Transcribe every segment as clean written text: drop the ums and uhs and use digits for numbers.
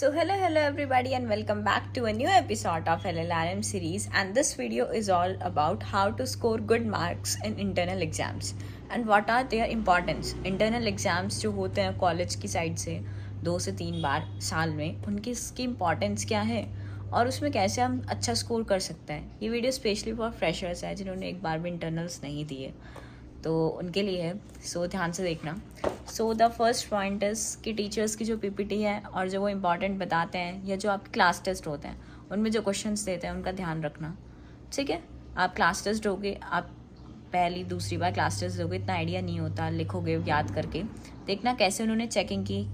So hello everybody and welcome back to a new episode of LLRM series, and this video is all about how to score good marks in internal exams and what are their importance. Internal exams जो होते हैं college की side से 2 से 3 बार साल में, उनकी इसकी इम्पॉर्टेंस क्या है और उसमें कैसे हम अच्छा स्कोर कर सकते हैं. ये वीडियो स्पेशली फॉर फ्रेशर्स है जिन्होंने एक बार भी इंटरनल्स नहीं दिए, तो उनके लिए है. सो ध्यान से देखना. So the first point is कि टीचर्स की जो पीपीटी है और जो वो इम्पॉर्टेंट बताते हैं या जो आपके क्लास टेस्ट होते हैं उनमें जो क्वेश्चंस देते हैं उनका ध्यान रखना. ठीक है, आप क्लास टेस्ट दोगे, आप पहली दूसरी बार क्लास टेस्ट दोगे, इतना आइडिया नहीं होता, लिखोगे याद करके. देखना कैसे उन्होंने चेकिंग की,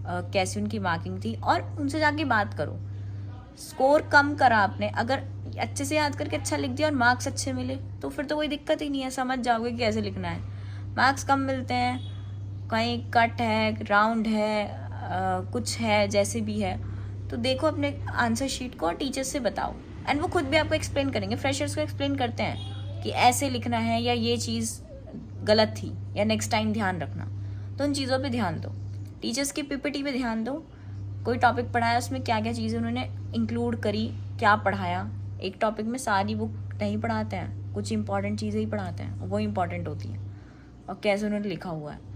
कैसी उनकी मार्किंग थी और उनसे जाके बात करो. स्कोर कम करा आपने, अगर अच्छे से याद करके अच्छा लिख दिया और मार्क्स अच्छे मिले तो फिर तो कोई दिक्कत ही नहीं है, समझ जाओगे कि कैसे लिखना है. मार्क्स कम मिलते हैं, कहीं कट है, राउंड है, कुछ है, जैसे भी है, तो देखो अपने आंसर शीट को और टीचर्स से बताओ. एंड वो खुद भी आपको एक्सप्लेन करेंगे. फ्रेशर्स को एक्सप्लेन करते हैं कि ऐसे लिखना है या ये चीज़ गलत थी या नेक्स्ट टाइम ध्यान रखना. तो उन चीज़ों पे ध्यान दो. टीचर्स की पीपीटी पे ध्यान दो. कोई टॉपिक पढ़ाया उसमें क्या क्या चीज़ें उन्होंने इंक्लूड करी, क्या पढ़ाया. एक टॉपिक में सारी बुक नहीं पढ़ाते हैं, कुछ इंपॉर्टेंट चीज़ें ही पढ़ाते हैं, वो इंपॉर्टेंट होती हैं और कैसे उन्होंने लिखा हुआ है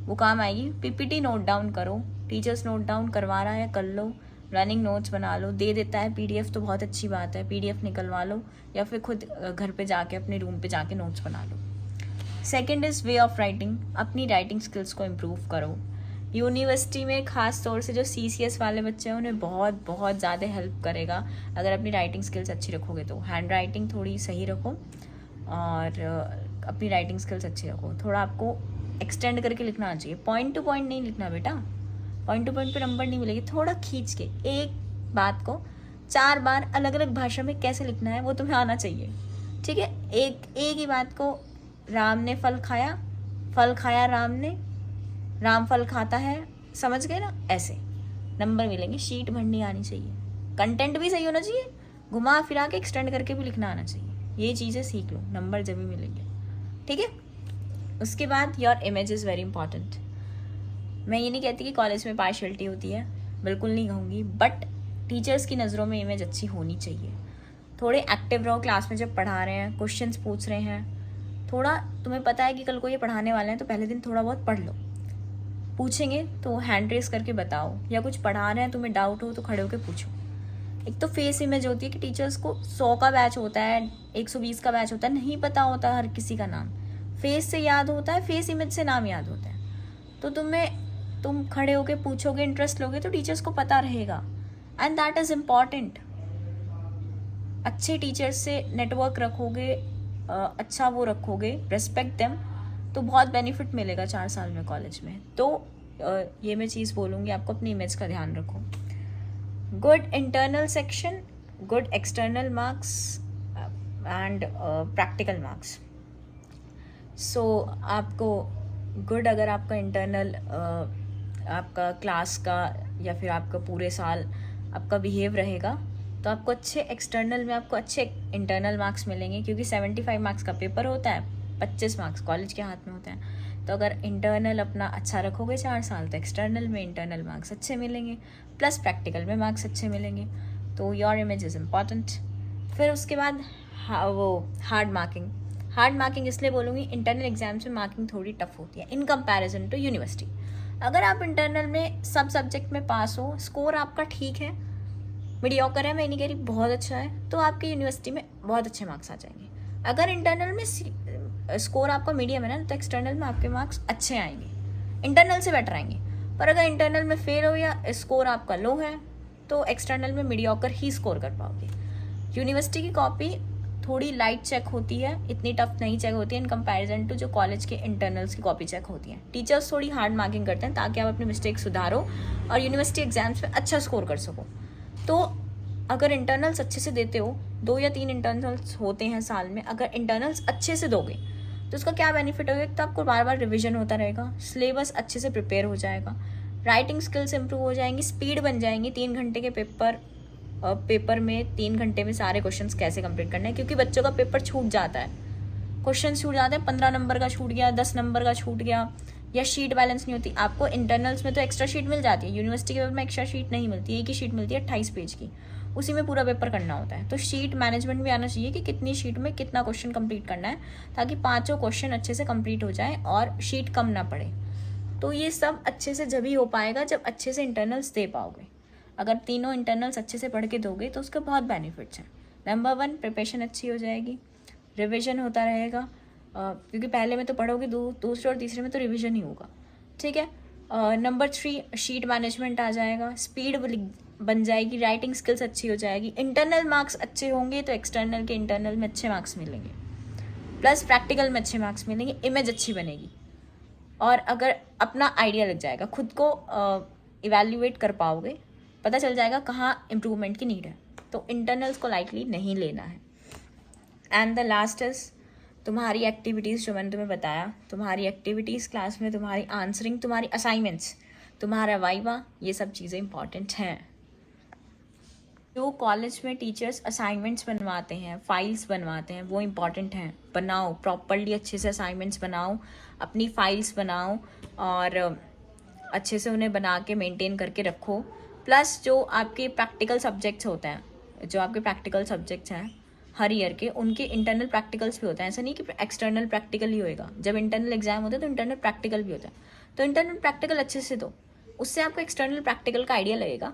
वो काम आएगी. पीपीटी नोट डाउन करो. टीचर्स नोट डाउन करवा रहा है कर लो, रनिंग नोट्स बना लो. दे देता है पीडीएफ तो बहुत अच्छी बात है, पीडीएफ निकलवा लो या फिर खुद घर पे जाके अपने रूम पे जाके नोट्स बना लो. Second is way of writing. अपनी राइटिंग स्किल्स को इम्प्रूव करो. यूनिवर्सिटी में ख़ास तौर से जो CCS वाले बच्चे हैं उन्हें बहुत बहुत ज़्यादा हेल्प करेगा अगर अपनी राइटिंग स्किल्स अच्छी रखोगे तो. हैंड राइटिंग थोड़ी सही रखो और अपनी राइटिंग स्किल्स अच्छी रखो. थोड़ा आपको एक्सटेंड करके लिखना आना चाहिए. पॉइंट टू पॉइंट नहीं लिखना बेटा, पॉइंट टू पॉइंट पे नंबर नहीं मिलेगी. थोड़ा खींच के एक बात को 4 बार अलग अलग भाषा में कैसे लिखना है वो तुम्हें आना चाहिए. ठीक है, एक ही बात को, राम ने फल खाया राम ने, राम फल खाता है, समझ गए ना. ऐसे नंबर मिलेंगे. शीट भरनी आनी चाहिए, कंटेंट भी सही होना चाहिए, घुमा फिरा के एक्सटेंड करके भी लिखना आना चाहिए. ये चीज़ें सीख लो, नंबर जब भी मिलेंगे. ठीक है. उसके बाद your image is very important. मैं ये नहीं कहती कि कॉलेज में पार्शियलिटी होती है, बिल्कुल नहीं कहूँगी, बट टीचर्स की नज़रों में इमेज अच्छी होनी चाहिए. थोड़े एक्टिव रहो क्लास में जब पढ़ा रहे हैं, क्वेश्चंस पूछ रहे हैं. थोड़ा तुम्हें पता है कि कल को ये पढ़ाने वाले हैं तो पहले दिन थोड़ा बहुत पढ़ लो. पूछेंगे तो हैंड रेस करके बताओ, या कुछ पढ़ा रहे हैं तुम्हें डाउट हो तो खड़े होकर पूछो. एक तो फेस इमेज होती है कि टीचर्स को 100 का बैच होता है, 120 का बैच होता है, नहीं पता होता हर किसी का नाम. फेस से याद होता है, फेस इमेज से नाम याद होता है. तो तुम खड़े होके पूछोगे, इंटरेस्ट लोगे तो टीचर्स को पता रहेगा. And that is important. अच्छे टीचर्स से नेटवर्क रखोगे, अच्छा वो रखोगे, रेस्पेक्ट देम, तो बहुत बेनिफिट मिलेगा 4 साल में कॉलेज में. तो ये मैं चीज़ बोलूँगी, आपको अपनी इमेज का ध्यान रखो. Good internal section, good external marks and practical marks. So आपको गुड, अगर आपका इंटरनल आपका क्लास का या फिर आपका पूरे साल आपका बिहेव रहेगा तो आपको अच्छे एक्सटर्नल में आपको अच्छे इंटरनल मार्क्स मिलेंगे, क्योंकि 75 मार्क्स का पेपर होता है, 25 मार्क्स कॉलेज के हाथ में होते हैं. तो अगर इंटरनल अपना अच्छा रखोगे 4 साल तो एक्सटर्नल में इंटरनल मार्क्स अच्छे मिलेंगे, प्लस प्रैक्टिकल में मार्क्स अच्छे मिलेंगे. तो योर इमेज इज़ इम्पॉर्टेंट. फिर उसके बाद वो हार्ड मार्किंग इसलिए बोलूँगी, इंटरनल एग्जाम्स में मार्किंग थोड़ी टफ होती है इन कंपैरिजन टू यूनिवर्सिटी. अगर आप इंटरनल में सब सब्जेक्ट में पास हो, स्कोर आपका ठीक है, मीडियोकर है, मैं नहीं कह रही बहुत अच्छा है, तो आपके यूनिवर्सिटी में बहुत अच्छे मार्क्स आ जाएंगे. अगर इंटरनल में स्कोर आपका मीडियम है ना, तो एक्सटर्नल में आपके मार्क्स अच्छे आएंगे, इंटरनल से बेटर आएंगे. पर अगर इंटरनल में फेल हो या स्कोर आपका लो है तो एक्सटर्नल में मीडियोकर ही स्कोर कर पाओगे. यूनिवर्सिटी की कॉपी थोड़ी लाइट चेक होती है, इतनी टफ नहीं चेक होती है इन कंपैरिजन टू जो कॉलेज के इंटरनल्स की कॉपी चेक होती हैं. टीचर्स थोड़ी हार्ड मार्किंग करते हैं ताकि आप अपनी मिस्टेक सुधारो और यूनिवर्सिटी एग्जाम्स में अच्छा स्कोर कर सको. तो अगर इंटरनल्स अच्छे से देते हो, 2 या 3 इंटरनल्स होते हैं साल में, अगर इंटरनल्स अच्छे से दोगे तो उसका क्या बेनिफिट होगा, तो आपको बार बार रिविजन होता रहेगा, सिलेबस अच्छे से प्रिपेयर हो जाएगा, राइटिंग स्किल्स इंप्रूव हो जाएंगी, स्पीड बन जाएंगी. 3 घंटे के पेपर में 3 घंटे में सारे क्वेश्चंस कैसे कंप्लीट करने हैं, क्योंकि बच्चों का पेपर छूट जाता है, क्वेश्चन छूट जाते हैं, 15 नंबर का छूट गया, 10 नंबर का छूट गया, या शीट बैलेंस नहीं होती। आपको इंटरनल्स में तो एक्स्ट्रा शीट मिल जाती है, यूनिवर्सिटी के पेपर में एक्स्ट्रा शीट नहीं मिलती, एक ही शीट मिलती है 28 पेज की, उसी में पूरा पेपर करना होता है। तो शीट मैनेजमेंट भी आना चाहिए कि कितनी शीट में कितना क्वेश्चन कंप्लीट करना है, ताकि पाँचों क्वेश्चन अच्छे से कंप्लीट हो जाए और शीट कम ना पड़े। तो ये सब अच्छे से जब ही हो पाएगा जब अच्छे से इंटरनल्स दे पाओगे। अगर तीनों इंटरनल्स अच्छे से पढ़ के दोगे तो उसके बहुत बेनिफिट्स हैं। नंबर 1, प्रिपरेशन अच्छी हो जाएगी, रिविजन होता रहेगा, क्योंकि पहले में तो पढ़ोगे, दूसरे और तीसरे में तो रिविजन ही होगा, ठीक है। नंबर 3, शीट मैनेजमेंट आ जाएगा, स्पीड बन जाएगी, राइटिंग स्किल्स अच्छी हो जाएगी। इंटरनल मार्क्स अच्छे होंगे तो एक्सटर्नल के इंटरनल में अच्छे मार्क्स मिलेंगे, प्लस प्रैक्टिकल में अच्छे मार्क्स मिलेंगे, इमेज अच्छी बनेगी, और अगर अपना आइडिया लग जाएगा, खुद को इवैल्यूएट कर पाओगे, पता चल जाएगा कहाँ इम्प्रूवमेंट की नीड है। तो इंटरनल्स को लाइटली नहीं लेना है। एंड द लास्ट इज तुम्हारी एक्टिविटीज़, जो मैंने तुम्हें बताया, तुम्हारी एक्टिविटीज़ क्लास में, तुम्हारी आंसरिंग, तुम्हारी असाइनमेंट्स, तुम्हारा वाइवा, ये सब चीज़ें इंपॉर्टेंट हैं। जो कॉलेज में टीचर्स असाइनमेंट्स बनवाते हैं, फाइल्स बनवाते हैं, वो इम्पॉर्टेंट हैं। बनाओ प्रॉपरली, अच्छे से असाइनमेंट्स बनाओ, अपनी फाइल्स बनाओ और अच्छे से उन्हें बना के मेंटेन करके रखो। प्लस जो आपके प्रैक्टिकल सब्जेक्ट्स होते हैं, जो आपके प्रैक्टिकल सब्जेक्ट्स हैं हर ईयर के, उनके इंटरनल प्रैक्टिकल्स भी होते हैं। ऐसा नहीं कि एक्सटर्नल प्रैक्टिकल ही होएगा, जब इंटरनल एग्जाम होता है तो इंटरनल प्रैक्टिकल भी होता है। तो इंटरनल प्रैक्टिकल अच्छे से दो, उससे आपको एक्सटर्नल प्रैक्टिकल का आइडिया लगेगा।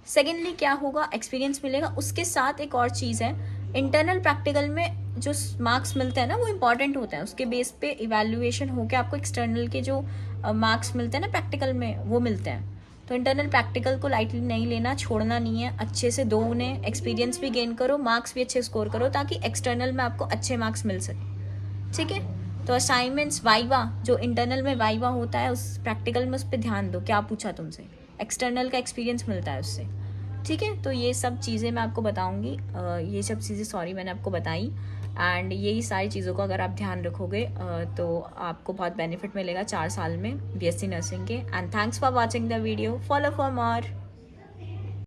सेकेंडली क्या होगा, एक्सपीरियंस मिलेगा। उसके साथ एक और चीज़ है, इंटरनल प्रैक्टिकल में जो मार्क्स मिलते हैं ना, वो इंपॉर्टेंट होते हैं। उसके बेस पे इवैल्यूएशन होकर आपको एक्सटर्नल के जो मार्क्स मिलते हैं ना प्रैक्टिकल में, वो मिलते हैं। तो इंटरनल प्रैक्टिकल को लाइटली नहीं लेना, छोड़ना नहीं है, अच्छे से दो उन्हें, एक्सपीरियंस भी गेन करो, मार्क्स भी अच्छे स्कोर करो, ताकि एक्सटर्नल में आपको अच्छे मार्क्स मिल सके, ठीक है। तो असाइनमेंट्स, वाइवा, जो इंटरनल में वाइवा होता है, उस प्रैक्टिकल में उस पर ध्यान दो, क्या पूछा तुमसे, एक्सटर्नल का एक्सपीरियंस मिलता है उससे, ठीक है। तो ये सब चीज़ें मैं आपको बताऊंगी, ये सब चीज़ें मैंने आपको बताई। एंड यही सारी चीज़ों का अगर आप ध्यान रखोगे तो आपको बहुत बेनिफिट मिलेगा 4 साल में BSc नर्सिंग के। And thanks for watching the video, follow for more.